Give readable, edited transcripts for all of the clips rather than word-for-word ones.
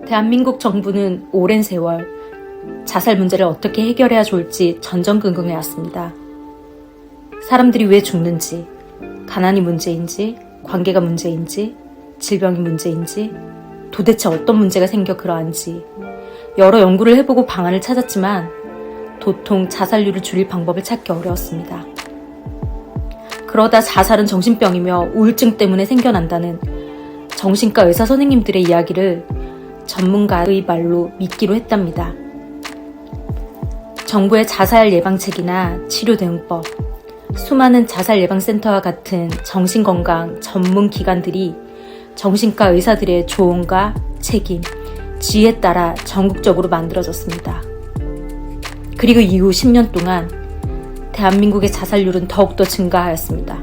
대한민국 정부는 오랜 세월 자살 문제를 어떻게 해결해야 좋을지 전전긍긍해왔습니다. 사람들이 왜 죽는지, 가난이 문제인지, 관계가 문제인지, 질병이 문제인지, 도대체 어떤 문제가 생겨 그러한지 여러 연구를 해보고 방안을 찾았지만 도통 자살률을 줄일 방법을 찾기 어려웠습니다. 그러다 자살은 정신병이며 우울증 때문에 생겨난다는 정신과 의사 선생님들의 이야기를 전문가의 말로 믿기로 했답니다. 정부의 자살 예방책이나 치료 대응법, 수많은 자살 예방센터와 같은 정신건강 전문 기관들이 정신과 의사들의 조언과 책임, 지혜에 따라 전국적으로 만들어졌습니다. 그리고 이후 10년 동안 대한민국의 자살률은 더욱더 증가하였습니다.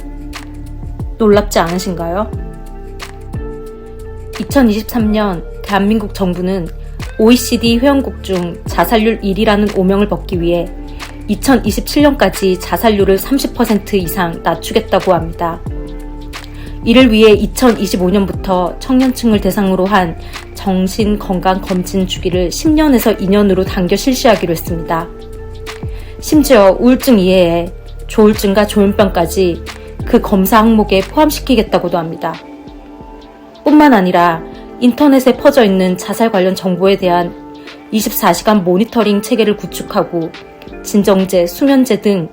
놀랍지 않으신가요? 2023년 대한민국 정부는 OECD 회원국 중 자살률 1위라는 오명을 벗기 위해 2027년까지 자살률을 30% 이상 낮추겠다고 합니다. 이를 위해 2025년부터 청년층을 대상으로 한 정신건강검진 주기를 10년에서 2년으로 당겨 실시하기로 했습니다. 심지어 우울증 이외에 조울증과 조현병까지 그 검사 항목에 포함시키겠다고도 합니다. 뿐만 아니라 인터넷에 퍼져 있는 자살 관련 정보에 대한 24시간 모니터링 체계를 구축하고 진정제, 수면제 등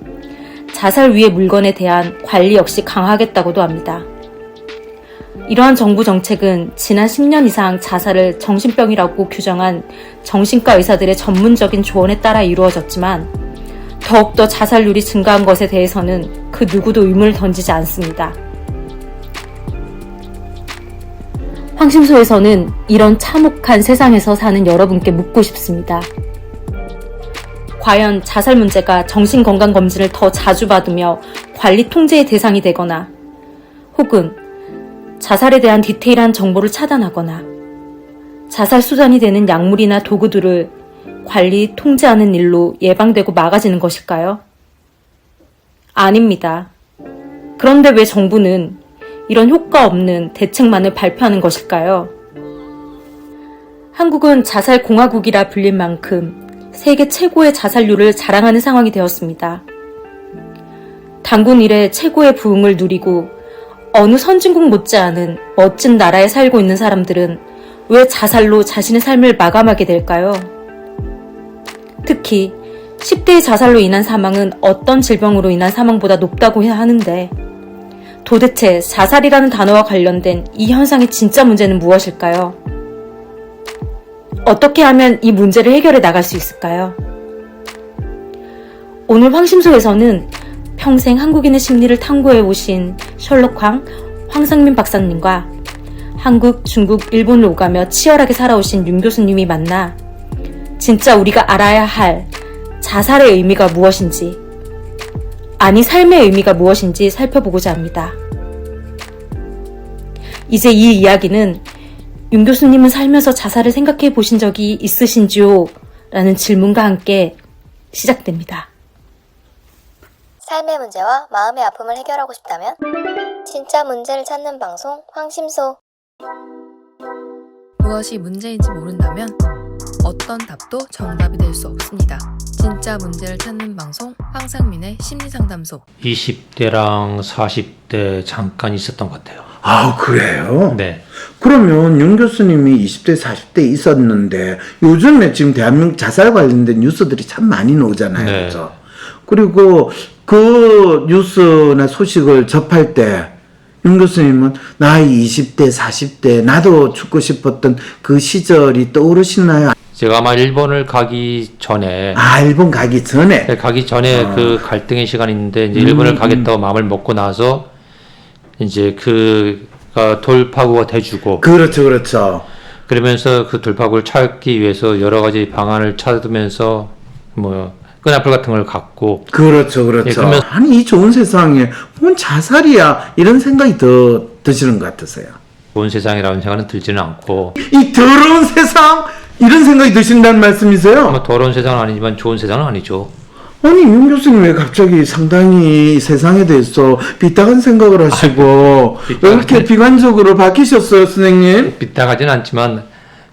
자살 위의 물건에 대한 관리 역시 강화하겠다고도 합니다. 이러한 정부 정책은 지난 10년 이상 자살을 정신병이라고 규정한 정신과 의사들의 전문적인 조언에 따라 이루어졌지만 더욱더 자살률이 증가한 것에 대해서는 그 누구도 의문을 던지지 않습니다. 황심소에서는 이런 참혹한 세상에서 사는 여러분께 묻고 싶습니다. 과연 자살 문제가 정신건강검진을 더 자주 받으며 관리 통제의 대상이 되거나 혹은 자살에 대한 디테일한 정보를 차단하거나 자살 수단이 되는 약물이나 도구들을 관리, 통제하는 일로 예방되고 막아지는 것일까요? 아닙니다. 그런데 왜 정부는 이런 효과 없는 대책만을 발표하는 것일까요? 한국은 자살공화국이라 불릴 만큼 세계 최고의 자살률을 자랑하는 상황이 되었습니다. 단군 이래 최고의 부흥을 누리고 어느 선진국 못지않은 멋진 나라에 살고 있는 사람들은 왜 자살로 자신의 삶을 마감하게 될까요? 특히 10대의 자살로 인한 사망은 어떤 질병으로 인한 사망보다 높다고 해야 하는데 도대체 자살이라는 단어와 관련된 이 현상의 진짜 문제는 무엇일까요? 어떻게 하면 이 문제를 해결해 나갈 수 있을까요? 오늘 황심소에서는 평생 한국인의 심리를 탐구해 오신 셜록 황상민 박사님과 한국, 중국, 일본을 오가며 치열하게 살아오신 윤 교수님이 만나 진짜 우리가 알아야 할 자살의 의미가 무엇인지, 아니 삶의 의미가 무엇인지 살펴보고자 합니다. 이제 이 이야기는 윤 교수님은 살면서 자살을 생각해 보신 적이 있으신지요? 라는 질문과 함께 시작됩니다. 삶의 문제와 마음의 아픔을 해결하고 싶다면 진짜 문제를 찾는 방송 황심소. 무엇이 문제인지 모른다면 어떤 답도 정답이 될 수 없습니다. 진짜 문제를 찾는 방송 황상민의 심리상담소. 20대랑 40대 잠깐 있었던 것 같아요. 아, 그래요? 네. 그러면 윤 교수님이 20대, 40대 있었는데 요즘에 지금 대한민국 자살 관련된 뉴스들이 참 많이 나오잖아요. 네. 그렇죠? 그리고 그 뉴스나 소식을 접할 때 윤 교수님은 나이 20대, 40대 나도 죽고 싶었던 그 시절이 떠오르시나요? 제가 아마 일본을 가기 전에 일본 가기 전에? 그 갈등의 시간이 있는데 이제 일본을 가겠다고 마음을 먹고 나서 이제 그가 돌파구가 돼주고 그렇죠. 그러면서 그 돌파구를 찾기 위해서 여러 가지 방안을 찾으면서 뭐 끈앞을 같은 걸 갖고 그렇죠. 예, 그러면 아니 이 좋은 세상에 뭔 자살이야 이런 생각이 더 드시는 것 같으세요. 좋은 세상이라는 생각은 들지는 않고 이 더러운 세상 이런 생각이 드신다는 말씀이세요? 뭐 더러운 세상은 아니지만 좋은 세상은 아니죠. 아니 윤 교수님 왜 갑자기 상당히 세상에 대해서 빗딱한 생각을 하시고 왜 이렇게 비관적으로 바뀌셨어요, 선생님? 빗나가진 않지만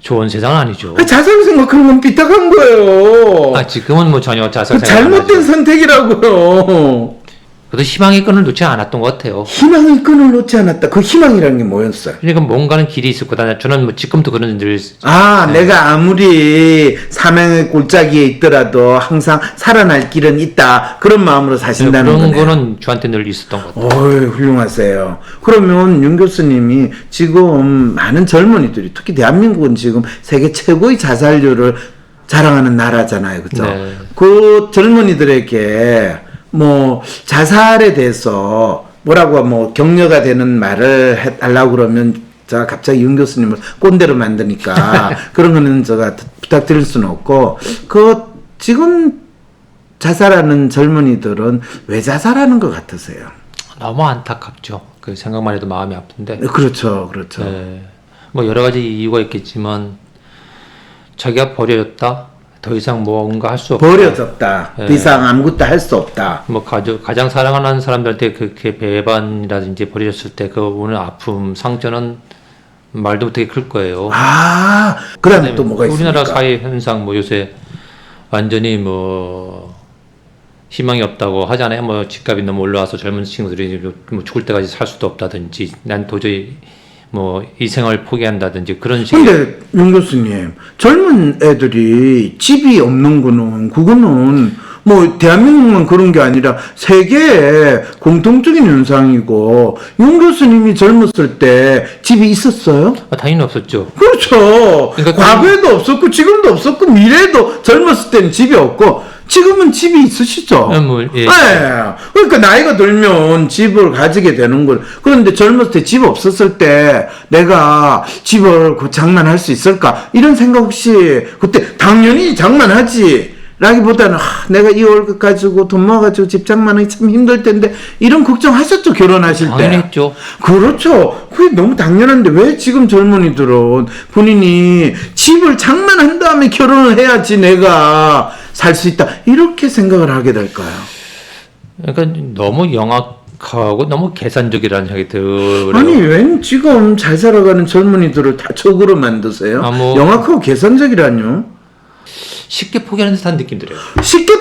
좋은 세상은 아니죠. 자살 생각하는 건 삐딱한 거예요. 지금은 뭐 전혀 자살 그 생각 안 잘못된 하죠. 선택이라고요. 그래도 희망의 끈을 놓지 않았던 것 같아요. 희망의 끈을 놓지 않았다. 그 희망이라는 게 뭐였어요? 그러니까 뭔가는 길이 있을 거다. 저는 뭐 지금도 그런 늘 내가 아무리 사명의 골짜기에 있더라도 항상 살아날 길은 있다. 그런 마음으로 사신다는 그런 거네요. 거는 저한테 늘 있었던 것 같아요. 어이, 훌륭하세요. 그러면 윤 교수님이 지금 많은 젊은이들이, 특히 대한민국은 지금 세계 최고의 자살률을 자랑하는 나라잖아요. 그죠? 네. 그 젊은이들에게 뭐 자살에 대해서 뭐라고 뭐 격려가 되는 말을 해달라고 그러면 제가 갑자기 윤 교수님을 꼰대로 만드니까 그런 거는 제가 부탁드릴 수는 없고, 지금 자살하는 젊은이들은 왜 자살하는 것 같으세요? 너무 안타깝죠. 그 생각만 해도 마음이 아픈데. 그렇죠. 네. 뭐 여러 가지 이유가 있겠지만 자기가 버려졌다. 더 이상 뭔가 할 수 없다. 버려졌다. 네. 더 이상 아무것도 할 수 없다. 뭐 가장 사랑하는 사람들한테 그렇게 배반이라든지 버려졌을 때 그 오는 아픔, 상처는 말도 못하게 클 거예요. 그다음에 또 뭐가 있습니까? 우리나라 사회 현상 뭐 요새 완전히 뭐 희망이 없다고 하잖아요. 뭐 집값이 너무 올라와서 젊은 친구들이 뭐 죽을 때까지 살 수도 없다든지, 난 도저히 뭐 이 생활을 포기한다든지 그런 식의. 근데 윤 교수님, 젊은 애들이 집이 없는 거는 그거는 뭐 대한민국만 그런 게 아니라 세계의 공통적인 현상이고, 윤 교수님이 젊었을 때 집이 있었어요? 당연히 없었죠. 그렇죠. 그러니까 과거에도 없었고 지금도 없었고 미래에도 젊었을 때는 집이 없고, 지금은 집이 있으시죠? 예. 그러니까 나이가 들면 집을 가지게 되는 걸. 그런데 젊었을 때 집 없었을 때 내가 집을 장만할 수 있을까? 이런 생각 없이 그때 당연히 장만하지. 라기보다는 내가 이 월급 가지고 돈 모아가지고 집 장만하기 참 힘들 텐데, 이런 걱정하셨죠? 결혼하실 때. 당연히 했죠. 그렇죠. 그게 너무 당연한데 왜 지금 젊은이들은 본인이 집을 장만한 다음에 결혼을 해야지 내가 살 수 있다, 이렇게 생각을 하게 될까요? 그러니까 너무 영악하고 너무 계산적이라는 생각이 들어요. 아니, 웬 지금 잘 살아가는 젊은이들을 다 적으로 만드세요? 영악하고 계산적이라뇨? 쉽게 포기하는 듯한 느낌 들어요. 쉽게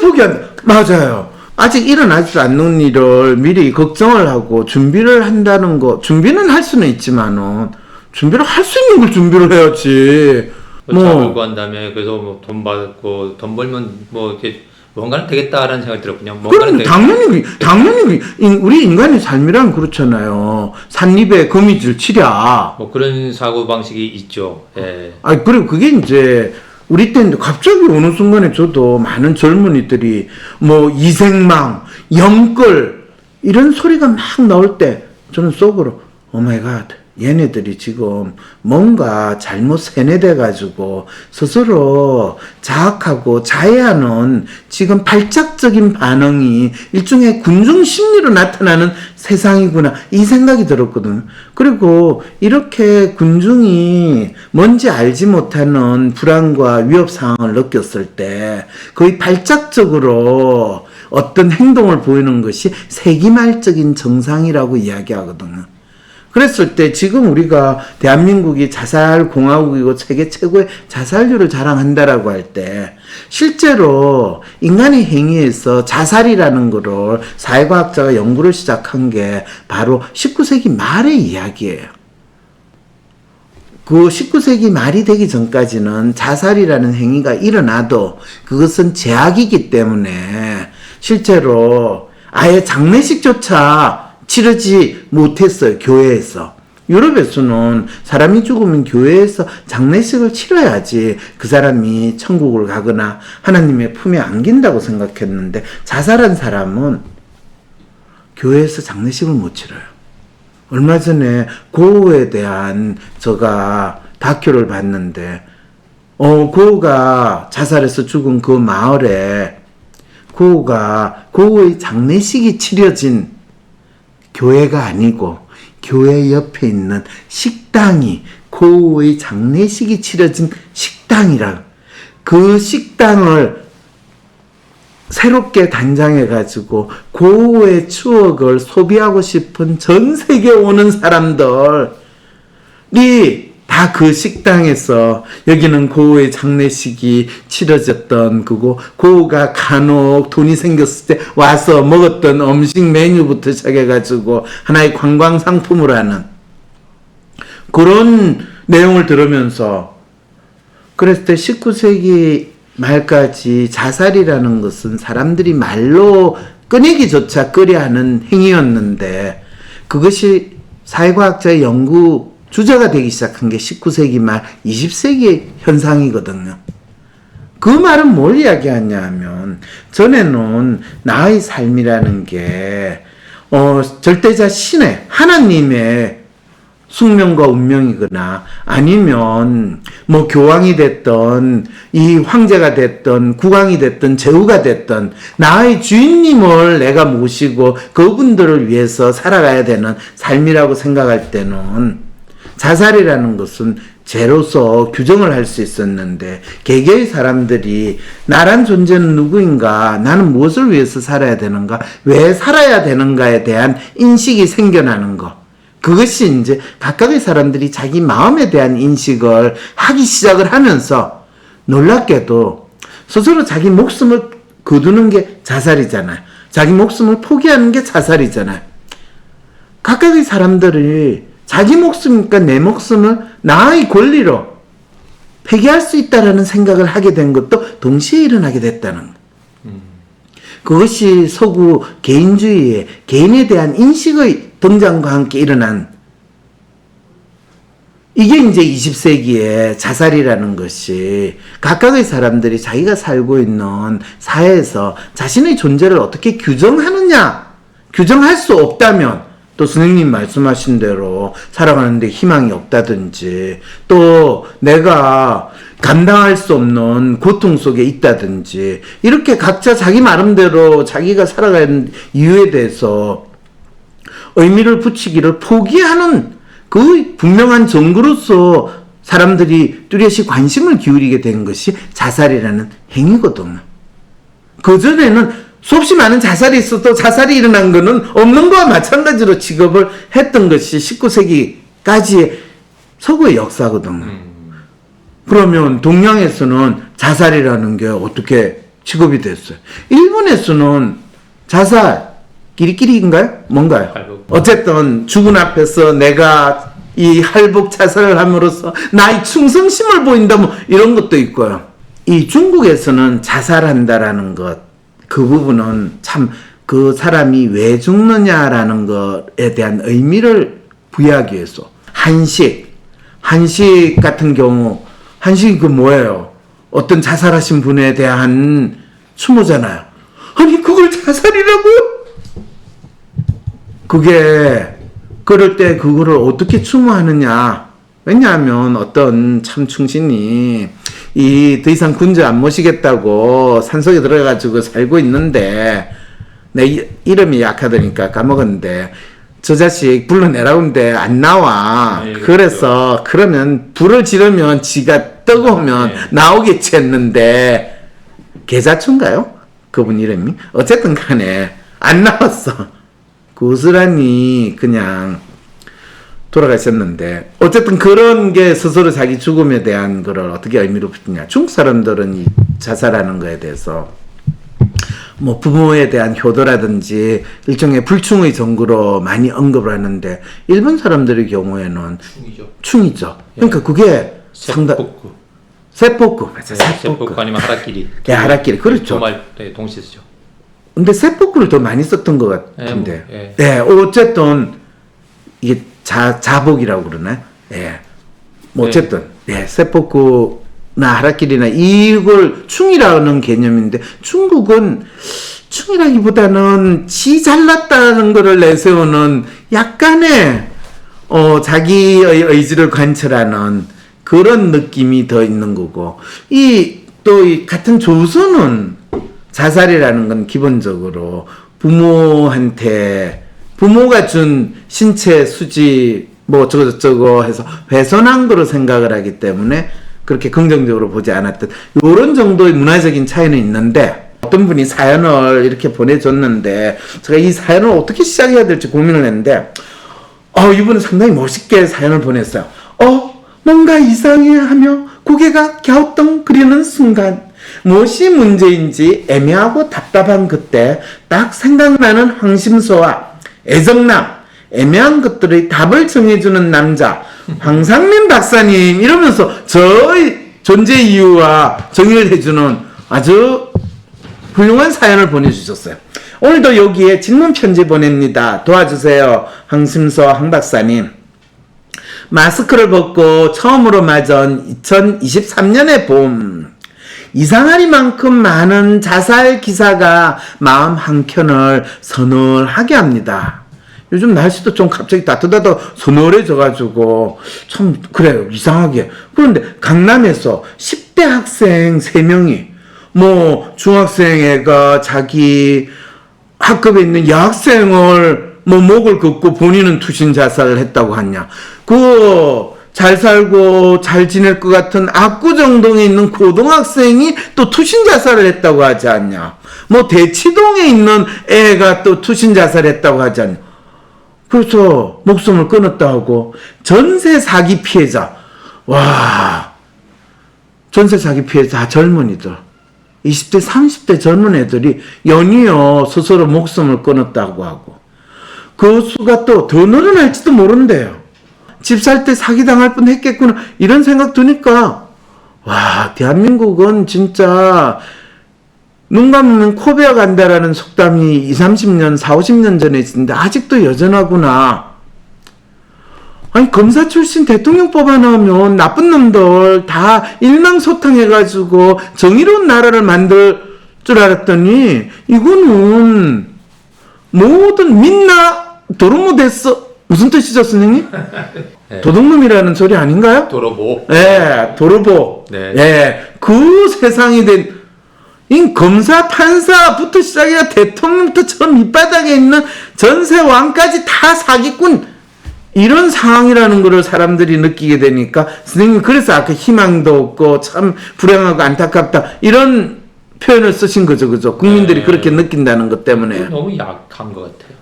맞아요. 아직 일어나지 않는 일을 미리 걱정을 하고 준비를 한다는 거, 준비는 할 수는 있지만은 준비를 할 수 있는 걸 준비를 해야지. 잡을 구한 다음에 그래서 뭐 돈 받고 돈 벌면 뭐 이렇게 뭔가는 되겠다라는 생각이 들었군요. 그럼 당연히 우리 인간의 삶이란 그렇잖아요. 산입에 거미줄 치랴. 뭐 그런 사고 방식이 있죠. 예. 그리고 그게 이제 우리 때는 갑자기 어느 순간에 저도 많은 젊은이들이 뭐 이생망, 영끌 이런 소리가 막 나올 때 저는 속으로 오마이갓, 얘네들이 지금 뭔가 잘못 세뇌돼 가지고 스스로 자학하고 자해하는 지금 발작적인 반응이 일종의 군중 심리로 나타나는 세상이구나, 이 생각이 들었거든. 그리고 이렇게 군중이 뭔지 알지 못하는 불안과 위협 상황을 느꼈을 때 거의 발작적으로 어떤 행동을 보이는 것이 세기말적인 정상이라고 이야기하거든요. 그랬을 때 지금 우리가 대한민국이 자살공화국이고 세계 최고의 자살률을 자랑한다라고 할 때, 실제로 인간의 행위에서 자살이라는 거를 사회과학자가 연구를 시작한 게 바로 19세기 말의 이야기예요. 그 19세기 말이 되기 전까지는 자살이라는 행위가 일어나도 그것은 제약이기 때문에 실제로 아예 장례식조차 치르지 못했어요. 교회에서. 유럽에서는 사람이 죽으면 교회에서 장례식을 치러야지 그 사람이 천국을 가거나 하나님의 품에 안긴다고 생각했는데, 자살한 사람은 교회에서 장례식을 못 치러요. 얼마 전에 고우에 대한 제가 다큐를 봤는데, 고우가 자살해서 죽은 그 마을에 고우의 장례식이 치러진 교회가 아니고 교회 옆에 있는 식당이 고우의 장례식이 치러진 식당이라, 그 식당을 새롭게 단장해가지고 고우의 추억을 소비하고 싶은 전 세계에 오는 사람들이 다 다 그 식당에서 여기는 고우의 장례식이 치러졌던 그거 고우가 간혹 돈이 생겼을 때 와서 먹었던 음식 메뉴부터 시작해가지고 하나의 관광 상품을 하는 그런 내용을 들으면서 그랬을 때 19세기 말까지 자살이라는 것은 사람들이 말로 꺼내기조차 꺼려하는 행위였는데 그것이 사회과학자의 연구 주제가 되기 시작한 게 19세기 말 20세기 현상이거든요. 그 말은 뭘 이야기하냐 하면 전에는 나의 삶이라는 게 절대자 신의 하나님의 숙명과 운명이거나 아니면 뭐 교황이 됐던 이 황제가 됐던 국왕이 됐던 제후가 됐던 나의 주인님을 내가 모시고 그분들을 위해서 살아가야 되는 삶이라고 생각할 때는 자살이라는 것은 죄로서 규정을 할 수 있었는데 개개의 사람들이 나란 존재는 누구인가, 나는 무엇을 위해서 살아야 되는가, 왜 살아야 되는가에 대한 인식이 생겨나는 것, 그것이 이제 각각의 사람들이 자기 마음에 대한 인식을 하기 시작을 하면서 놀랍게도 스스로 자기 목숨을 거두는 게 자살이잖아요. 자기 목숨을 포기하는 게 자살이잖아요. 각각의 사람들이 자기 목숨이니까 내 목숨을 나의 권리로 폐기할 수 있다라는 생각을 하게 된 것도 동시에 일어나게 됐다는 것. 그것이 서구 개인주의의 개인에 대한 인식의 등장과 함께 일어난 이게 이제 20세기의 자살이라는 것이 각각의 사람들이 자기가 살고 있는 사회에서 자신의 존재를 어떻게 규정하느냐, 규정할 수 없다면 또 선생님 말씀하신 대로 살아가는데 희망이 없다든지 또 내가 감당할 수 없는 고통 속에 있다든지 이렇게 각자 자기 나름대로 자기가 살아가는 이유에 대해서 의미를 붙이기를 포기하는 그 분명한 증거로서 사람들이 뚜렷이 관심을 기울이게 된 것이 자살이라는 행위거든요. 그전에는 수없이 많은 자살이 있어도 자살이 일어난 것은 없는 것과 마찬가지로 취급을 했던 것이 19세기까지의 서구의 역사거든요. 그러면 동양에서는 자살이라는 게 어떻게 취급이 됐어요? 일본에서는 자살, 끼리끼리인가요? 뭔가요? 할복. 어쨌든 죽은 앞에서 내가 이 할복 자살을 함으로써 나의 충성심을 보인다 뭐 이런 것도 있고요. 이 중국에서는 자살한다라는 것, 그 부분은 참 그 사람이 왜 죽느냐라는 것에 대한 의미를 부여하기 위해서 한식 같은 경우 한식이 그 뭐예요? 어떤 자살하신 분에 대한 추모잖아요. 아니 그걸 자살이라고요? 그게 그럴 때 그거를 어떻게 추모하느냐? 왜냐하면 어떤 참 충신이 더 이상 군주 안 모시겠다고 산속에 들어가가지고 살고 있는데 내 이름이 약하다니까 까먹었는데 저 자식 불러내라고 하는데 안 나와. 네, 그래서 그러면 불을 지르면 지가 뜨거우면 나오겠지 했는데 계자춘가요? 그분 이름이? 어쨌든 간에 안 나왔어. 고스란히 그냥 돌아가셨는데 어쨌든 그런 게 스스로 자기 죽음에 대한 거를 어떻게 의미로 붙이냐. 중국 사람들은 이 자살하는 거에 대해서 뭐 부모에 대한 효도라든지 일종의 불충의 정구로 많이 언급을 하는데 일본 사람들의 경우에는 충이죠. 그러니까 그게 세포쿠. 세포쿠. 맞아. 세포쿠 아니면 하라끼리. 네, 하라끼리. 그렇죠. 두 말 동시에 쓰죠. 근데 세포쿠를 더 많이 썼던 것 같은데. 예. 네, 어쨌든 이게 자복이라고 그러나요? 예. 뭐 어쨌든 예, 세포쿠나 하라끼리나 이걸 충이라는 개념인데 중국은 충이라기보다는 지 잘났다는 거를 내세우는 약간의 자기의 의지를 관철하는 그런 느낌이 더 있는 거고 이 같은 조선은 자살이라는 건 기본적으로 부모가 준 신체 수지 뭐 어쩌고저쩌고 해서 훼손한 거로 생각을 하기 때문에 그렇게 긍정적으로 보지 않았던 이런 정도의 문화적인 차이는 있는데 어떤 분이 사연을 이렇게 보내줬는데 제가 이 사연을 어떻게 시작해야 될지 고민을 했는데 이분은 상당히 멋있게 사연을 보냈어요. 뭔가 이상해 하며 고개가 갸우뚱거리는 순간 무엇이 문제인지 애매하고 답답한 그때 딱 생각나는 황심소와 애정남, 애매한 것들의 답을 정해주는 남자 황상민 박사님 이러면서 저의 존재 이유와 정의를 해주는 아주 훌륭한 사연을 보내주셨어요. 오늘도 여기에 질문 편지 보냅니다. 도와주세요. 황심소 황 박사님. 마스크를 벗고 처음으로 맞은 2023년의 봄. 이상하리만큼 많은 자살 기사가 마음 한켠을 서늘하게 합니다. 요즘 날씨도 좀 갑자기 따뜻하다 서늘해져가지고 참 그래요. 이상하게. 그런데 강남에서 10대 학생 3명이 뭐 중학생 애가 자기 학급에 있는 여학생을 뭐 목을 긋고 본인은 투신 자살을 했다고 하냐. 잘 살고 잘 지낼 것 같은 압구정동에 있는 고등학생이 또 투신 자살을 했다고 하지 않냐. 뭐 대치동에 있는 애가 또 투신 자살했다고 하지 않냐. 그래서 목숨을 끊었다 하고 전세 사기 피해자. 와, 전세 사기 피해자 젊은이들. 20대 30대 젊은 애들이 연이어 스스로 목숨을 끊었다고 하고 그 수가 또 더 늘어날지도 모른대요. 집 살 때 사기당할 뻔 했겠구나 이런 생각 드니까 와, 대한민국은 진짜 눈 감으면 코 베어 간다라는 속담이 20, 30년, 40, 50년 전에 있었는데 아직도 여전하구나. 아니 검사 출신 대통령 뽑아놓으면 나쁜 놈들 다 일망소탕해가지고 정의로운 나라를 만들 줄 알았더니 이거는 모든 민나 도루묵 됐어. 무슨 뜻이죠, 선생님? 네. 도둑놈이라는 소리 아닌가요? 도로보. 예, 도루보. 네. 예, 그 세상이 된, 이 검사, 판사부터 시작해서 대통령부터 저 밑바닥에 있는 전세왕까지 다 사기꾼, 이런 상황이라는 것을 사람들이 느끼게 되니까, 선생님, 그래서 아까 희망도 없고, 참 불행하고 안타깝다, 이런 표현을 쓰신 거죠, 그죠? 국민들이 네. 그렇게 느낀다는 것 때문에. 너무 약한 것 같아요.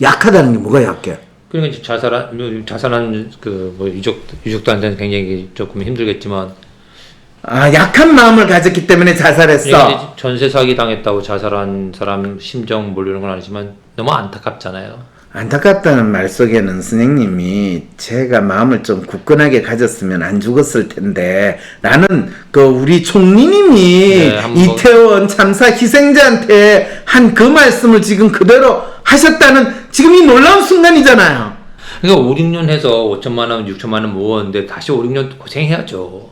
약하다는 게 뭐가 약해? 그러니까 이제 자살한 그 뭐 유족들한테는 굉장히 조금 힘들겠지만 아, 약한 마음을 가졌기 때문에 자살했어. 전세 사기 당했다고 자살한 사람 심정 모르는 건 아니지만 너무 안타깝잖아요. 안타깝다는 말 속에는 선생님이 제가 마음을 좀 굳건하게 가졌으면 안 죽었을 텐데 라는 그 우리 총리님이 이태원 참사 희생자한테 한 그 말씀을 지금 그대로 하셨다는 지금 이 놀라운 순간이잖아요. 그러니까 5, 6년 해서 5천만 원, 6천만 원 모았는데 다시 5, 6년 고생해야죠.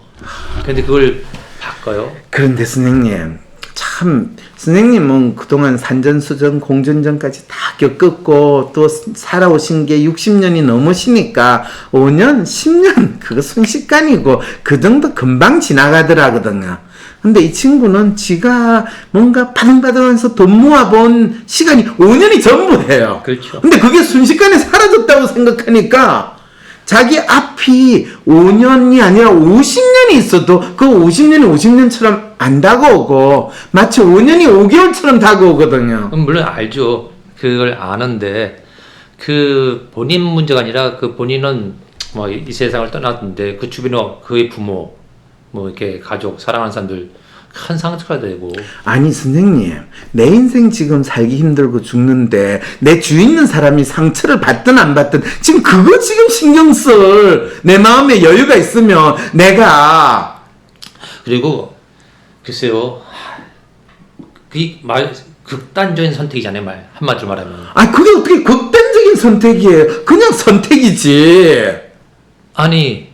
근데 그걸 바꿔요? 그런데 선생님, 참 선생님은 그동안 산전수전 공전전까지 다 겪었고 또 살아오신 게 60년이 넘으시니까 5년, 10년 그거 순식간이고 그 정도 금방 지나가더라거든요. 근데 이 친구는 지가 뭔가 바등바등하면서 돈 모아본 시간이 5년이 전부예요. 그렇죠. 근데 그게 순식간에 사라졌다고 생각하니까 자기 앞이 5년이 아니라 50년이 있어도 그 50년이 50년처럼 안 다가오고 마치 5년이 5개월처럼 다가오거든요. 물론 알죠. 그걸 아는데 그 본인 문제가 아니라 그 본인은 뭐 이 세상을 떠났는데 그 주변에 그의 부모 뭐 이렇게 가족 사랑하는 사람들 큰 상처가 되고. 아니 선생님, 내 인생 지금 살기 힘들고 죽는데 내 주위 있는 사람이 상처를 받든 안 받든 지금 그거 지금 신경 쓸 내 마음에 여유가 있으면 내가. 그리고 글쎄요, 그게 말 극단적인 선택이잖아요. 말 한마디로 말하면. 아, 그게 어떻게 극단적인 선택이에요? 그냥 선택이지. 아니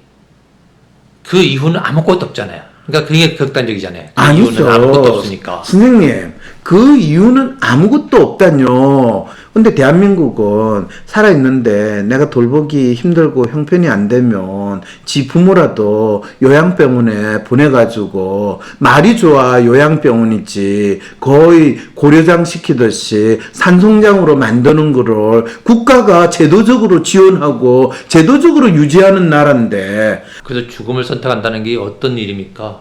그 이유는 아무것도 없잖아요. 그러니까 그게 극단적이잖아요. 그 아니죠. 이유는 아무것도 없으니까. 선생님, 그 이유는 아무것도 없다뇨. 근데 대한민국은 살아있는데 내가 돌보기 힘들고 형편이 안 되면 지 부모라도 요양병원에 보내가지고 말이 좋아 요양병원이지 거의 고려장 시키듯이 산송장으로 만드는 거를 국가가 제도적으로 지원하고 제도적으로 유지하는 나라인데. 그래서 죽음을 선택한다는 게 어떤 일입니까?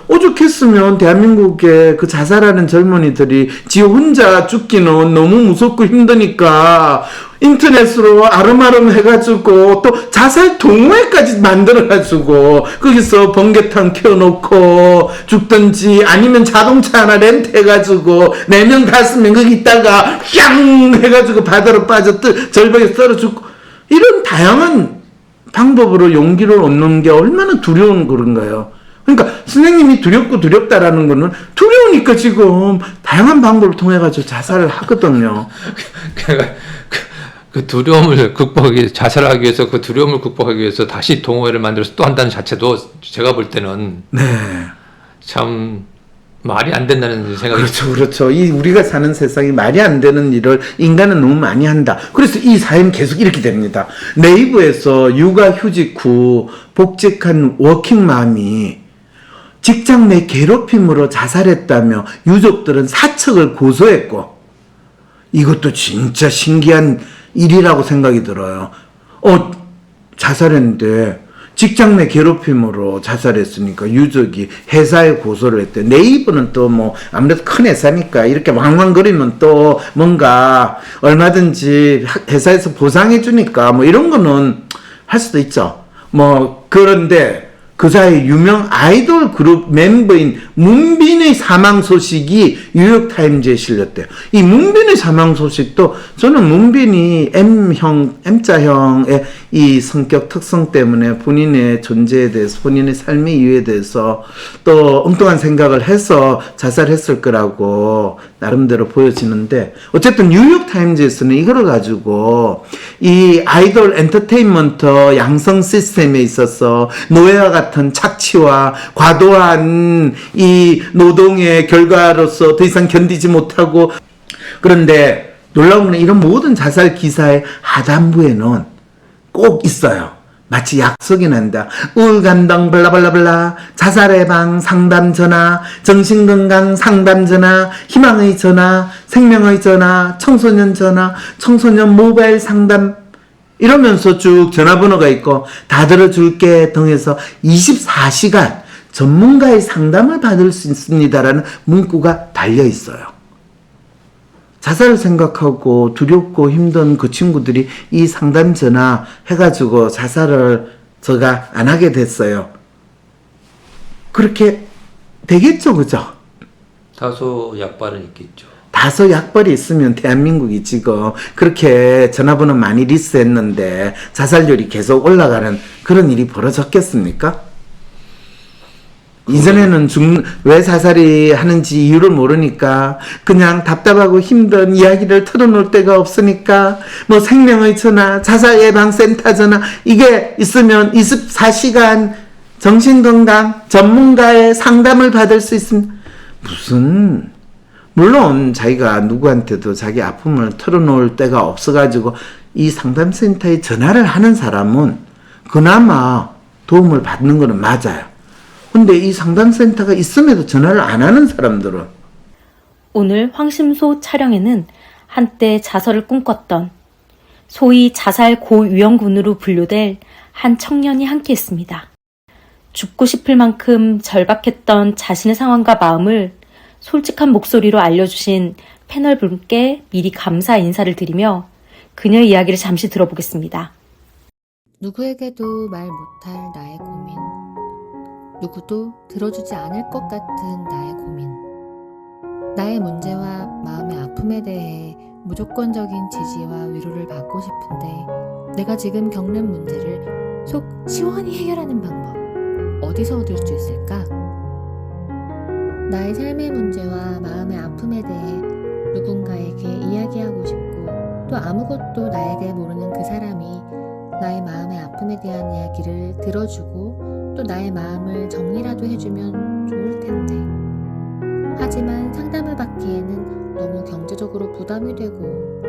오죽했으면 대한민국의 그 자살하는 젊은이들이 지 혼자 죽기는 너무 무섭고 힘드니까 인터넷으로 아름아름 해가지고 또 자살 동호회까지 만들어가지고 거기서 번개탄 켜놓고 죽든지 아니면 자동차 하나 렌트해가지고 4명 5명 거기 있다가 뿅 해가지고 바다로 빠져 절벽에 썰어 죽고 이런 다양한 방법으로 용기를 얻는 게 얼마나 두려운 그런가요? 그러니까 선생님이 두렵다라는 거는 두려우니까 지금 다양한 방법을 통해 가지고 자살을 하거든요. 그러니까 그 두려움을 극복하기, 자살하기 위해서 그 두려움을 극복하기 위해서 다시 동호회를 만들어서 또 한다는 자체도 제가 볼 때는 네. 참 말이 안 된다는 생각이 그렇죠. 이 우리가 사는 세상이 말이 안 되는 일을 인간은 너무 많이 한다. 그래서 이 사연은 계속 이렇게 됩니다. 네이버에서 육아휴직 후 복직한 워킹맘이 직장 내 괴롭힘으로 자살했다며 유족들은 사측을 고소했고 이것도 진짜 신기한 일이라고 생각이 들어요. 자살했는데 직장 내 괴롭힘으로 자살했으니까 유족이 회사에 고소를 했대. 네이버는 또 뭐 아무래도 큰 회사니까 이렇게 왕왕거리면 또 뭔가 얼마든지 회사에서 보상해 주니까 뭐 이런 거는 할 수도 있죠. 뭐 그런데 그 사이 유명 아이돌 그룹 멤버인 문빈의 사망 소식이 뉴욕타임즈에 실렸대요. 이 문빈의 사망 소식도 저는 문빈이 M자형의 이 성격 특성 때문에 본인의 존재에 대해서 본인의 삶의 이유에 대해서 또 엉뚱한 생각을 해서 자살했을 거라고 나름대로 보여지는데 어쨌든 뉴욕타임즈에서는 이걸 가지고 이 아이돌 엔터테인먼트 양성 시스템에 있어서 노예와 같은 착취와 과도한 이 노동의 결과로서 더 이상 견디지 못하고 그런데 놀라운 건 이런 모든 자살 기사의 하단부에는 꼭 있어요. 마치 약속이 난다. 우울감당 블라블라블라 자살 예방 상담 전화 정신건강 상담 전화 희망의 전화 생명의 전화 청소년 전화 청소년 모바일 상담 이러면서 쭉 전화번호가 있고 다 들어줄게 등해서 24시간 전문가의 상담을 받을 수 있습니다라는 문구가 달려 있어요. 자살을 생각하고 두렵고 힘든 그 친구들이 이 상담 전화 해가지고 자살을 제가 안 하게 됐어요. 그렇게 되겠죠, 그죠? 다소 약발은 있겠죠. 다소 약벌이 있으면 대한민국이 지금 그렇게 전화번호 많이 리스했는데 자살률이 계속 올라가는 그런 일이 벌어졌겠습니까? 이전에는 왜 자살이 하는지 이유를 모르니까 그냥 답답하고 힘든 이야기를 털어놓을 데가 없으니까 뭐 생명의 전화, 자살예방센터 전화 이게 있으면 24시간 정신건강 전문가의 상담을 받을 수 있습니다. 무슨 물론 자기가 누구한테도 자기 아픔을 털어놓을 데가 없어가지고 이 상담센터에 전화를 하는 사람은 그나마 도움을 받는 거는 맞아요. 근데 이 상담센터가 있음에도 전화를 안 하는 사람들은 오늘 황심소 촬영에는 한때 자살을 꿈꿨던 소위 자살 고위험군으로 분류될 한 청년이 함께했습니다. 죽고 싶을 만큼 절박했던 자신의 상황과 마음을 솔직한 목소리로 알려주신 패널분께 미리 감사 인사를 드리며 그녀의 이야기를 잠시 들어보겠습니다. 누구에게도 말 못할 나의 고민, 누구도 들어주지 않을 것 같은 나의 고민, 나의 문제와 마음의 아픔에 대해 무조건적인 지지와 위로를 받고 싶은데 내가 지금 겪는 문제를 속 시원히 해결하는 방법 어디서 얻을 수 있을까? 나의 삶의 문제와 마음의 아픔에 대해 누군가에게 이야기하고 싶고 또 아무것도 나에게 모르는 그 사람이 나의 마음의 아픔에 대한 이야기를 들어주고 또 나의 마음을 정리라도 해주면 좋을 텐데 하지만 상담을 받기에는 너무 경제적으로 부담이 되고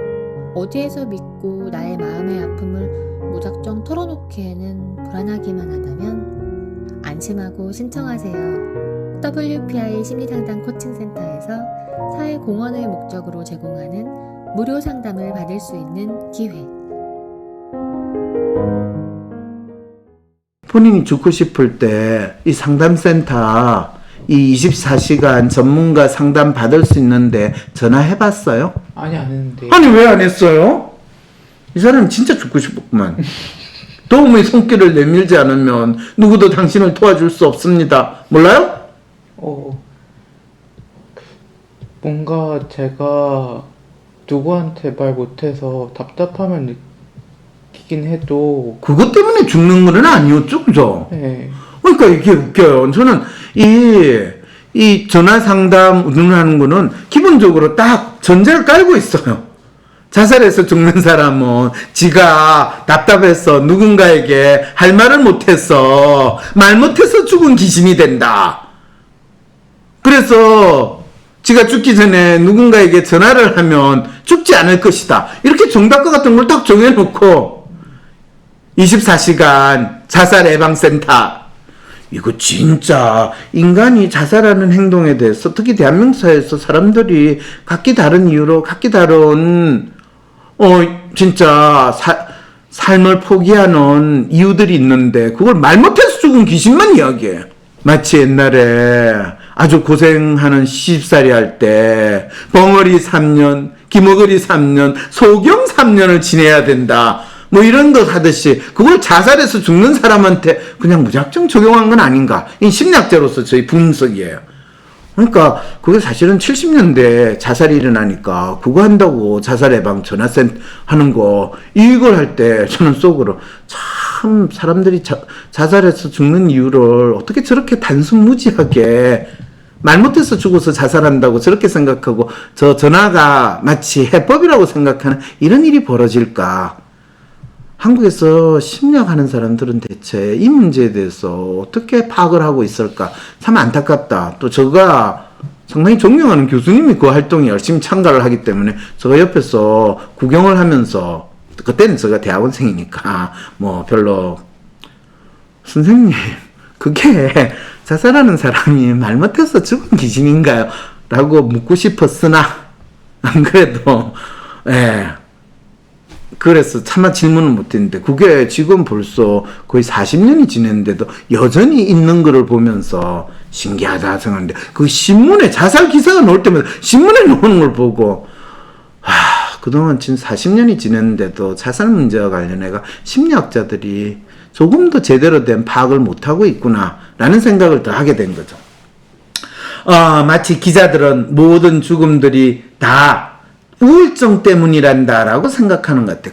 어디에서 믿고 나의 마음의 아픔을 무작정 털어놓기에는 불안하기만 하다면 안심하고 신청하세요. WPI 심리상담 코칭센터에서 사회공헌을 목적으로 제공하는 무료 상담을 받을 수 있는 기회. 본인이 죽고 싶을 때 이 상담센터 이 24시간 전문가 상담 받을 수 있는데 전화해봤어요? 아니 안 했는데. 아니 왜 안 했어요? 이 사람 진짜 죽고 싶었구만. 도움의 손길을 내밀지 않으면 누구도 당신을 도와줄 수 없습니다. 몰라요? 뭔가 제가 누구한테 말 못해서 답답함을 느끼긴 해도. 그것 때문에 죽는 건 아니었죠, 그죠? 네. 그러니까 이게 웃겨요. 저는 이 전화 상담 운운하는 거는 기본적으로 딱 전제를 깔고 있어요. 자살해서 죽는 사람은 지가 답답해서 누군가에게 할 말을 못해서 말 못해서 죽은 귀신이 된다. 그래서 지가 죽기 전에 누군가에게 전화를 하면 죽지 않을 것이다. 이렇게 정답과 같은 걸 딱 정해놓고 24시간 자살 예방센터. 이거 진짜 인간이 자살하는 행동에 대해서 특히 대한민국 사회에서 사람들이 각기 다른 이유로 각기 다른 진짜 삶을 포기하는 이유들이 있는데 그걸 말 못해서 죽은 귀신만 이야기해. 마치 옛날에 아주 고생하는 시집살이 할 때 벙어리 3년, 기머거리 3년, 소경 3년을 지내야 된다. 뭐 이런 것 하듯이 그걸 자살해서 죽는 사람한테 그냥 무작정 적용한 건 아닌가. 이 심리학자로서 저희 분석이에요. 그러니까 그게 사실은 70년대 자살이 일어나니까 그거 한다고 자살 예방 전화센터 하는 거 이걸 할 때 저는 속으로 참 사람들이 자살해서 죽는 이유를 어떻게 저렇게 단순무지하게 말 못해서 죽어서 자살한다고 저렇게 생각하고 저 전화가 마치 해법이라고 생각하는 이런 일이 벌어질까. 한국에서 심리학하는 사람들은 대체 이 문제에 대해서 어떻게 파악을 하고 있을까 참 안타깝다. 또 제가 상당히 존경하는 교수님이 그 활동에 열심히 참가를 하기 때문에 제가 옆에서 구경을 하면서 그때는 제가 대학원생이니까 뭐 별로 선생님 그게 자살하는 사람이 말 못해서 죽은 귀신인가요? 라고 묻고 싶었으나 안 그래도 그래서 차마 질문을 못했는데 그게 지금 벌써 거의 40년이 지났는데도 여전히 있는 거를 보면서 신기하다 생각하는데 그 신문에 자살 기사가 나올 때마다 신문에 나오는 걸 보고 그동안 지금 40년이 지났는데도 자살 문제와 관련해가 심리학자들이 조금 더 제대로 된 파악을 못하고 있구나 라는 생각을 더 하게 된 거죠. 마치 기자들은 모든 죽음들이 다 우울증 때문이란다라고 생각하는 것 같아.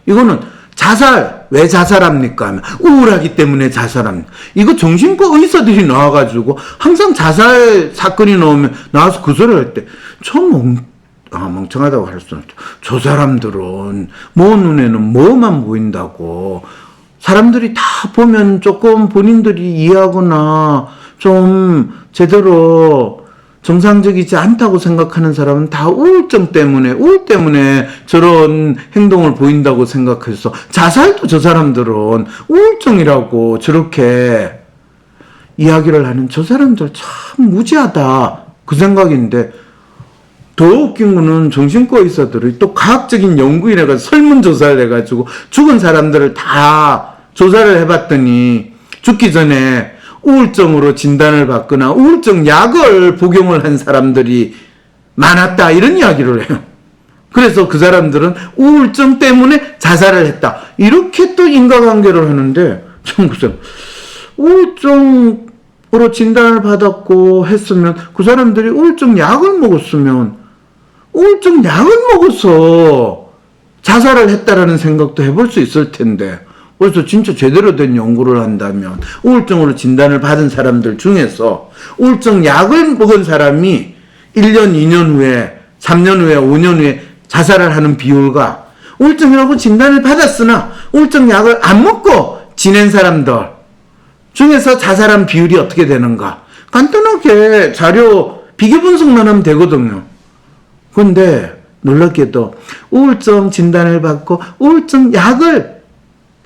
이거는 자살, 왜 자살합니까? 하면 우울하기 때문에 자살합니다. 이거 정신과 의사들이 나와가지고 항상 자살 사건이 나와서 그 소리를 할 때, 멍청하다고 할 수는 없죠. 저 사람들은 눈에는 뭐만 보인다고. 사람들이 다 보면 조금 본인들이 이해하거나 좀 제대로 정상적이지 않다고 생각하는 사람은 다 우울 때문에 저런 행동을 보인다고 생각해서 자살도 저 사람들은 우울증이라고 저렇게 이야기를 하는 저 사람들 참 무지하다 그 생각인데 더 웃긴 거는 정신과 의사들이 또 과학적인 연구를 해가지고 설문조사를 해가지고 죽은 사람들을 다 조사를 해봤더니 죽기 전에 우울증으로 진단을 받거나 우울증 약을 복용을 한 사람들이 많았다 이런 이야기를 해요. 그래서 그 사람들은 우울증 때문에 자살을 했다. 이렇게 또 인과관계를 하는데 참 글쎄요. 우울증으로 진단을 받았고 했으면 그 사람들이 우울증 약을 먹었으면 우울증 약을 먹어서 자살을 했다라는 생각도 해볼 수 있을 텐데 그래서 진짜 제대로 된 연구를 한다면 우울증으로 진단을 받은 사람들 중에서 우울증 약을 먹은 사람이 1년, 2년 후에, 3년 후에, 5년 후에 자살을 하는 비율과 우울증이라고 진단을 받았으나 우울증 약을 안 먹고 지낸 사람들 중에서 자살한 비율이 어떻게 되는가. 간단하게 자료 비교 분석만 하면 되거든요. 그런데 놀랍게도 우울증 진단을 받고 우울증 약을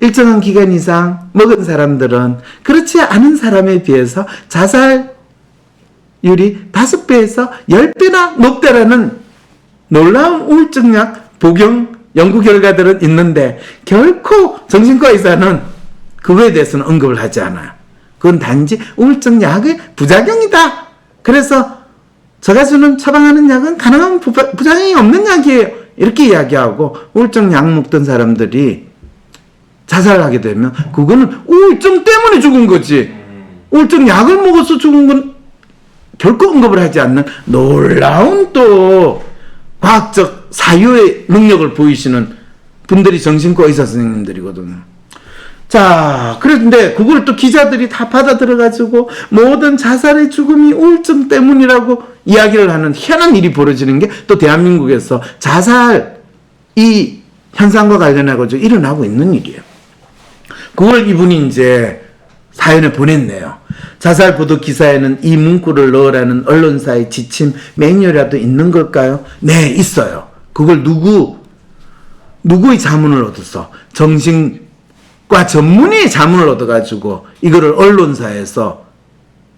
일정한 기간 이상 먹은 사람들은 그렇지 않은 사람에 비해서 자살률이 5배에서 10배나 높다라는 놀라운 우울증약 복용 연구 결과들은 있는데 결코 정신과 의사는 그거에 대해서는 언급을 하지 않아요. 그건 단지 우울증 약의 부작용이다. 그래서 저 가수는 처방하는 약은 가능한 부작용이 없는 약이에요. 이렇게 이야기하고 우울증 약 먹던 사람들이 자살하게 되면 그거는 우울증 때문에 죽은 거지. 우울증 약을 먹어서 죽은 건 결코 언급을 하지 않는 놀라운 또 과학적 사유의 능력을 보이시는 분들이 정신과 의사 선생님들이거든요. 자, 그런데 그걸 또 기자들이 다 받아들여가지고 모든 자살의 죽음이 우울증 때문이라고 이야기를 하는 희한한 일이 벌어지는 게 또 대한민국에서 자살 이 현상과 관련해가지고 일어나고 있는 일이에요. 그걸 이분이 이제 사연에 보냈네요. 자살 보도 기사에는 이 문구를 넣으라는 언론사의 지침 매뉴얼이라도 있는 걸까요? 네, 있어요. 그걸 누구의 자문을 얻었어? 정신과 전문의의 자문을 얻어가지고 이거를 언론사에서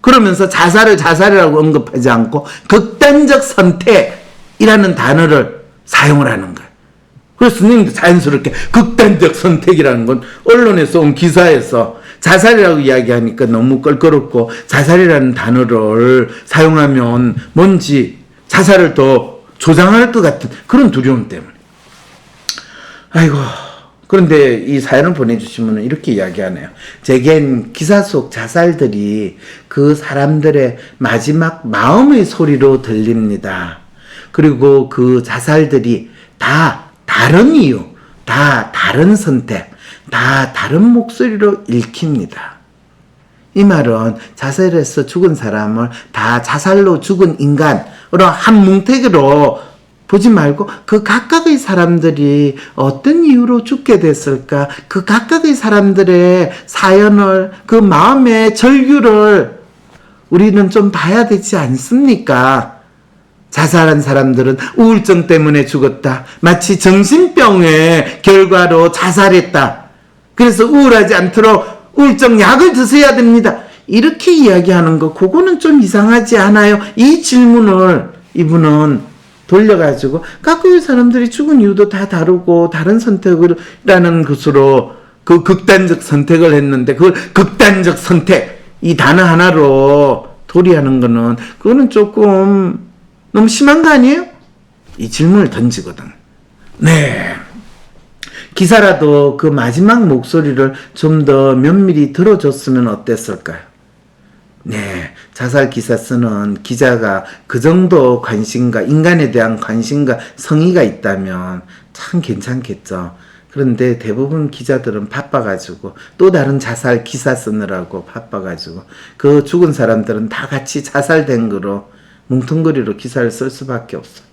그러면서 자살을 자살이라고 언급하지 않고 극단적 선택이라는 단어를 사용을 하는 거예요. 그래서 선생님도 자연스럽게 극단적 선택이라는 건 언론에서 온 기사에서 자살이라고 이야기하니까 너무 껄끄럽고 자살이라는 단어를 사용하면 뭔지 자살을 더 조장할 것 같은 그런 두려움 때문에. 아이고. 그런데 이 사연을 보내주신 분은 이렇게 이야기하네요. 제겐 기사 속 자살들이 그 사람들의 마지막 마음의 소리로 들립니다. 그리고 그 자살들이 다 다른 이유, 다 다른 선택, 다 다른 목소리로 읽힙니다. 이 말은 자살해서 죽은 사람을 다 자살로 죽은 인간으로 한 뭉태기로 보지 말고 그 각각의 사람들이 어떤 이유로 죽게 됐을까, 그 각각의 사람들의 사연을, 그 마음의 절규를 우리는 좀 봐야 되지 않습니까? 자살한 사람들은 우울증 때문에 죽었다. 마치 정신병의 결과로 자살했다. 그래서 우울하지 않도록 우울증 약을 드셔야 됩니다. 이렇게 이야기하는 거, 그거는 좀 이상하지 않아요? 이 질문을 이분은 돌려가지고 각국의 사람들이 죽은 이유도 다 다르고 다른 선택을 라는 것으로 그 극단적 선택을 했는데 그걸 극단적 선택 이 단어 하나로 도리하는 거는 그거는 조금 너무 심한 거 아니에요? 이 질문을 던지거든. 네. 기사라도 그 마지막 목소리를 좀 더 면밀히 들어줬으면 어땠을까요? 네, 자살 기사 쓰는 기자가 그 정도 관심과 인간에 대한 관심과 성의가 있다면 참 괜찮겠죠. 그런데 대부분 기자들은 바빠가지고 또 다른 자살 기사 쓰느라고 바빠가지고 그 죽은 사람들은 다 같이 자살된 거로 뭉텅거리로 기사를 쓸 수밖에 없어요.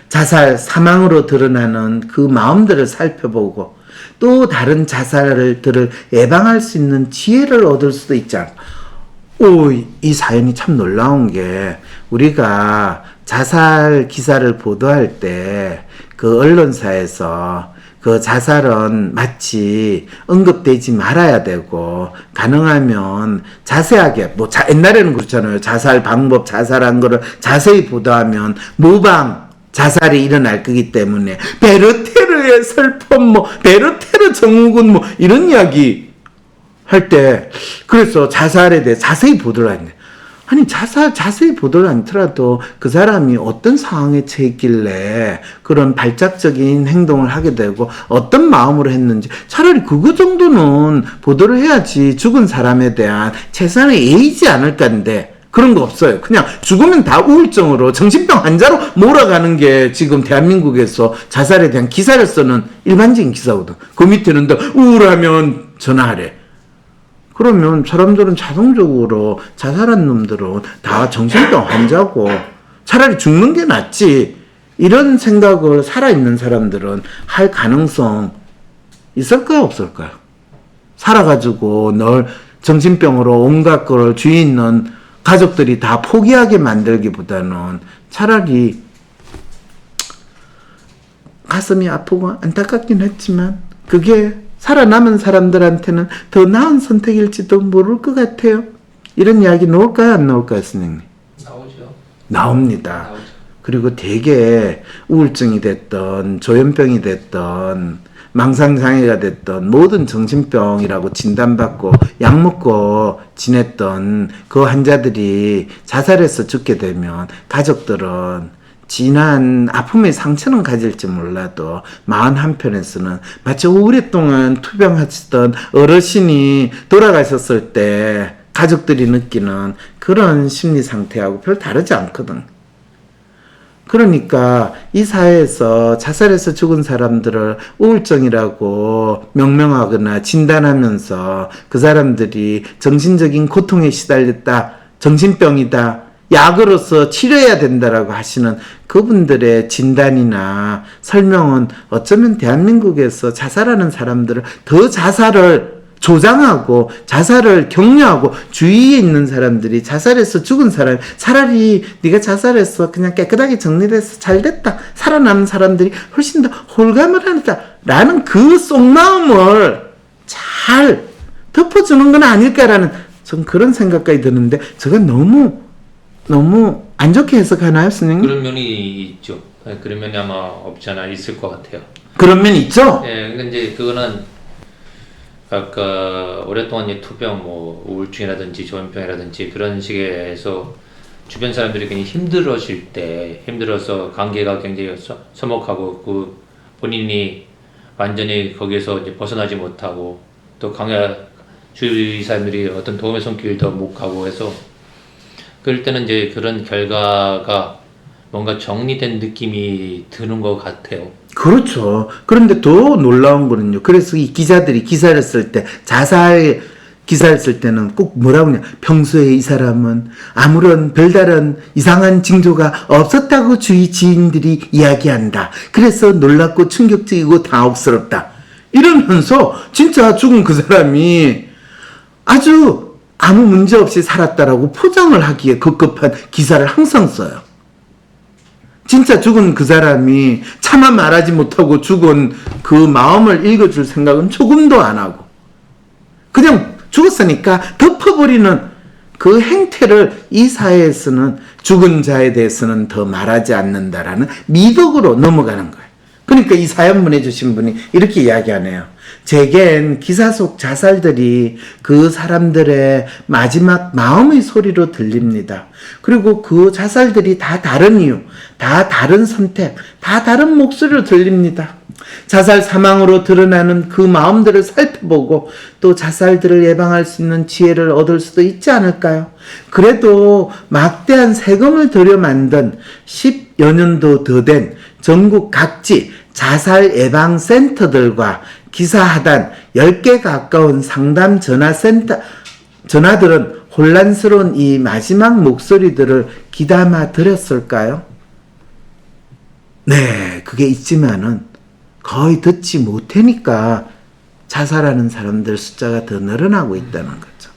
자살, 사망으로 드러나는 그 마음들을 살펴보고 또 다른 자살들을 예방할 수 있는 지혜를 얻을 수도 있지 않을까. 이 사연이 참 놀라운 게 우리가 자살 기사를 보도할 때 그 언론사에서 그 자살은 마치 언급되지 말아야 되고 가능하면 자세하게 옛날에는 그렇잖아요. 자살 방법, 자살한 거를 자세히 보도하면 모방 자살이 일어날 거기 때문에 베르테르의 슬픔 베르테르 증후군 이런 이야기 할 때 그래서 자살에 대해 자세히 보도를 하는데 아니 자세히 보도를 않더라도 그 사람이 어떤 상황에 처했길래 그런 발작적인 행동을 하게 되고 어떤 마음으로 했는지 차라리 그거 정도는 보도를 해야지 죽은 사람에 대한 최소한의 예의지 않을까인데 그런 거 없어요. 그냥 죽으면 다 우울증으로 정신병 환자로 몰아가는 게 지금 대한민국에서 자살에 대한 기사를 쓰는 일반적인 기사거든. 그 밑에는 더 우울하면 전화하래. 그러면 사람들은 자동적으로 자살한 놈들은 다 정신병 환자고 차라리 죽는 게 낫지. 이런 생각을 살아있는 사람들은 할 가능성 있을까요? 없을까요? 살아가지고 널 정신병으로 온갖 걸 주위 있는 가족들이 다 포기하게 만들기보다는 차라리 가슴이 아프고 안타깝긴 했지만 그게 살아남은 사람들한테는 더 나은 선택일지도 모를 것 같아요. 이런 이야기 나올까요? 안 나올까요, 선생님? 나오죠. 나옵니다. 나오죠. 그리고 되게 우울증이 됐던 조현병이 됐던 망상장애가 됐던 모든 정신병이라고 진단받고 약 먹고 지냈던 그 환자들이 자살해서 죽게 되면 가족들은 진한 아픔의 상처는 가질지 몰라도 마음 한편에서는 마치 오랫동안 투병하시던 어르신이 돌아가셨을 때 가족들이 느끼는 그런 심리 상태하고 별 다르지 않거든. 그러니까 이 사회에서 자살해서 죽은 사람들을 우울증이라고 명명하거나 진단하면서 그 사람들이 정신적인 고통에 시달렸다, 정신병이다, 약으로서 치료해야 된다라고 하시는 그분들의 진단이나 설명은 어쩌면 대한민국에서 자살하는 사람들을 더 자살을 조장하고 자살을 격려하고 주위에 있는 사람들이 자살해서 죽은 사람, 차라리 네가 자살해서 그냥 깨끗하게 정리돼서 잘 됐다, 살아남은 사람들이 훨씬 더 홀감을 한다 라는 그 속마음을 잘 덮어주는 건 아닐까라는 전 그런 생각까지 드는데, 제가 너무 안 좋게 해석하나요, 선생님? 그런 면이 있죠. 그런 면이 아마 없지 않아 있을 것 같아요. 그런 면 있죠? 예, 근데 이제 그거는 아까 오랫동안 이 투병, 뭐 우울증이라든지 조현병이라든지 그런 식에서 주변 사람들이 굉장히 힘들어질 때, 힘들어서 관계가 굉장히 서먹하고 그 본인이 완전히 거기에서 이제 벗어나지 못하고 또 주위 사람들이 어떤 도움의 손길도 못 가고 해서 그럴 때는 이제 그런 결과가 뭔가 정리된 느낌이 드는 것 같아요. 그렇죠. 그런데 더 놀라운 거는요. 그래서 이 기자들이 기사를 쓸 때, 자살 기사를 쓸 때는 꼭 뭐라고 하냐. 평소에 이 사람은 아무런 별다른 이상한 징조가 없었다고 주위 지인들이 이야기한다. 그래서 놀랍고 충격적이고 당혹스럽다. 이러면서 진짜 죽은 그 사람이 아주 아무 문제 없이 살았다라고 포장을 하기에 급급한 기사를 항상 써요. 진짜 죽은 그 사람이 차마 말하지 못하고 죽은 그 마음을 읽어줄 생각은 조금도 안 하고 그냥 죽었으니까 덮어버리는 그 행태를 이 사회에서는 죽은 자에 대해서는 더 말하지 않는다라는 미덕으로 넘어가는 거예요. 그러니까 이 사연 보내주신 분이 이렇게 이야기하네요. 제겐 기사 속 자살들이 그 사람들의 마지막 마음의 소리로 들립니다. 그리고 그 자살들이 다 다른 이유, 다 다른 선택, 다 다른 목소리로 들립니다. 자살 사망으로 드러나는 그 마음들을 살펴보고 또 자살들을 예방할 수 있는 지혜를 얻을 수도 있지 않을까요? 그래도 막대한 세금을 들여 만든 10여 년도 더 된 전국 각지 자살 예방 센터들과 기사하단 10개 가까운 상담 전화들은 혼란스러운 이 마지막 목소리들을 귀담아 들었을까요? 네, 그게 있지만은 거의 듣지 못하니까 자살하는 사람들 숫자가 더 늘어나고 있다는 거죠.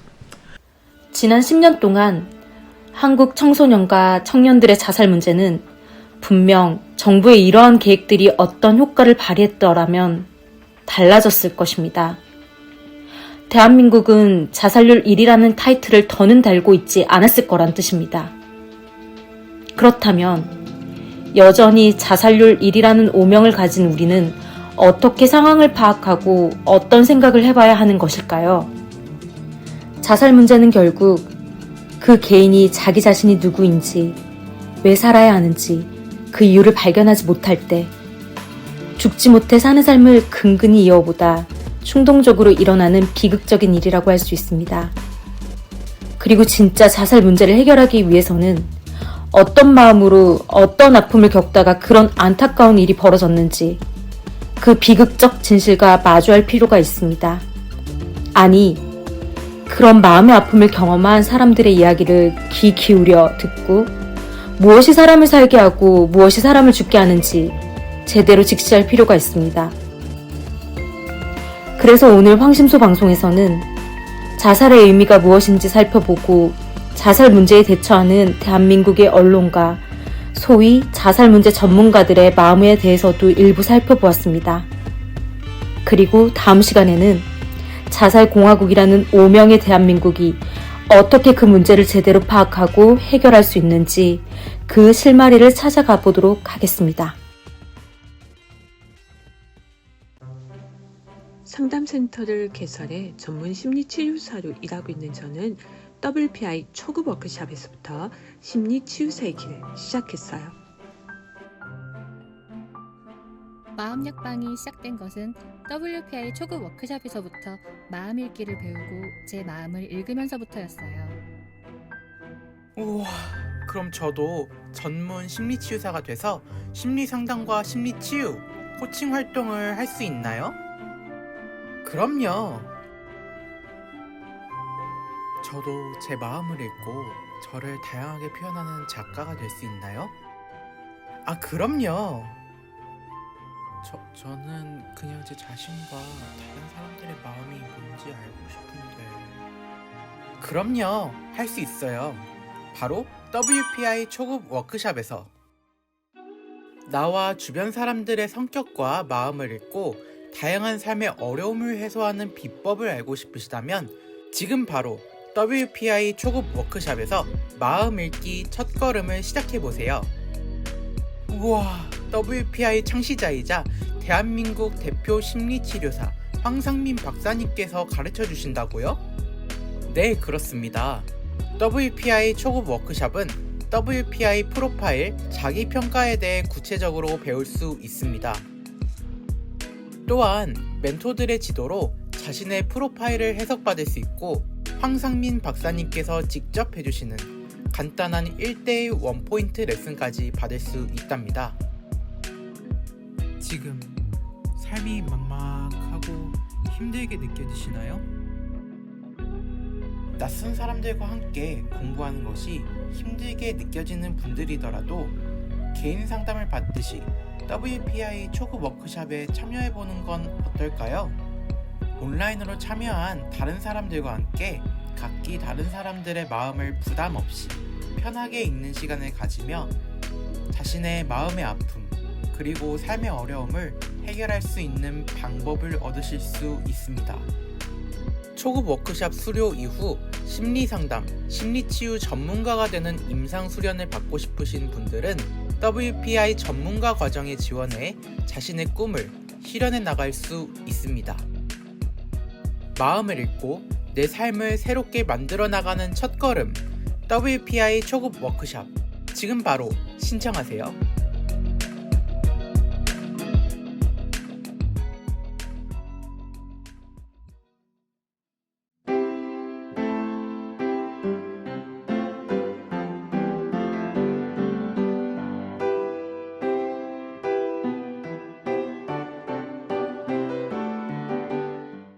지난 10년 동안 한국 청소년과 청년들의 자살 문제는 분명 정부의 이러한 계획들이 어떤 효과를 발휘했더라면 달라졌을 것입니다. 대한민국은 자살률 1위라는 타이틀을 더는 달고 있지 않았을 거란 뜻입니다. 그렇다면 여전히 자살률 1위라는 오명을 가진 우리는 어떻게 상황을 파악하고 어떤 생각을 해봐야 하는 것일까요? 자살 문제는 결국 그 개인이 자기 자신이 누구인지, 왜 살아야 하는지 그 이유를 발견하지 못할 때 죽지 못해 사는 삶을 근근히 이어보다 충동적으로 일어나는 비극적인 일이라고 할 수 있습니다. 그리고 진짜 자살 문제를 해결하기 위해서는 어떤 마음으로 어떤 아픔을 겪다가 그런 안타까운 일이 벌어졌는지 그 비극적 진실과 마주할 필요가 있습니다. 아니, 그런 마음의 아픔을 경험한 사람들의 이야기를 귀 기울여 듣고 무엇이 사람을 살게 하고 무엇이 사람을 죽게 하는지 제대로 직시할 필요가 있습니다. 그래서 오늘 황심소 방송에서는 자살의 의미가 무엇인지 살펴보고 자살 문제에 대처하는 대한민국의 언론과 소위 자살 문제 전문가들의 마음에 대해서도 일부 살펴보았습니다. 그리고 다음 시간에는 자살공화국이라는 오명의 대한민국이 어떻게 그 문제를 제대로 파악하고 해결할 수 있는지 그 실마리를 찾아가 보도록 하겠습니다. 상담센터를 개설해 전문 심리치유사로 일하고 있는 저는 WPI 초급 워크숍에서부터 심리치유사의 길을 시작했어요. 마음 약방이 시작된 것은 WPI 초급 워크숍에서부터 마음 읽기를 배우고 제 마음을 읽으면서부터였어요. 우와, 그럼 저도 전문 심리치유사가 돼서 심리상담과 심리치유, 코칭 활동을 할 수 있나요? 그럼요. 저도 제 마음을 읽고 저를 다양하게 표현하는 작가가 될 수 있나요? 아, 그럼요. 저는 그냥 제 자신과 다른 사람들의 마음이 뭔지 알고 싶은데. 그럼요. 할 수 있어요. 바로 WPI 초급 워크숍에서. 나와 주변 사람들의 성격과 마음을 읽고 다양한 삶의 어려움을 해소하는 비법을 알고 싶으시다면 지금 바로 WPI 초급 워크숍에서 마음 읽기 첫걸음을 시작해보세요. 우와, WPI 창시자이자 대한민국 대표 심리치료사 황상민 박사님께서 가르쳐 주신다고요? 네, 그렇습니다. WPI 초급 워크숍은 WPI 프로파일, 자기평가에 대해 구체적으로 배울 수 있습니다. 또한 멘토들의 지도로 자신의 프로파일을 해석받을 수 있고 황상민 박사님께서 직접 해주시는 간단한 1대1 원포인트 레슨까지 받을 수 있답니다. 지금 삶이 막막하고 힘들게 느껴지시나요? 낯선 사람들과 함께 공부하는 것이 힘들게 느껴지는 분들이더라도 개인 상담을 받듯이 WPI 초급 워크숍에 참여해보는 건 어떨까요? 온라인으로 참여한 다른 사람들과 함께 각기 다른 사람들의 마음을 부담 없이 편하게 읽는 시간을 가지며 자신의 마음의 아픔 그리고 삶의 어려움을 해결할 수 있는 방법을 얻으실 수 있습니다. 초급 워크숍 수료 이후 심리상담, 심리치유 전문가가 되는 임상수련을 받고 싶으신 분들은 WPI 전문가 과정에 지원해 자신의 꿈을 실현해 나갈 수 있습니다. 마음을 읽고 내 삶을 새롭게 만들어 나가는 첫걸음 WPI 초급 워크숍 지금 바로 신청하세요.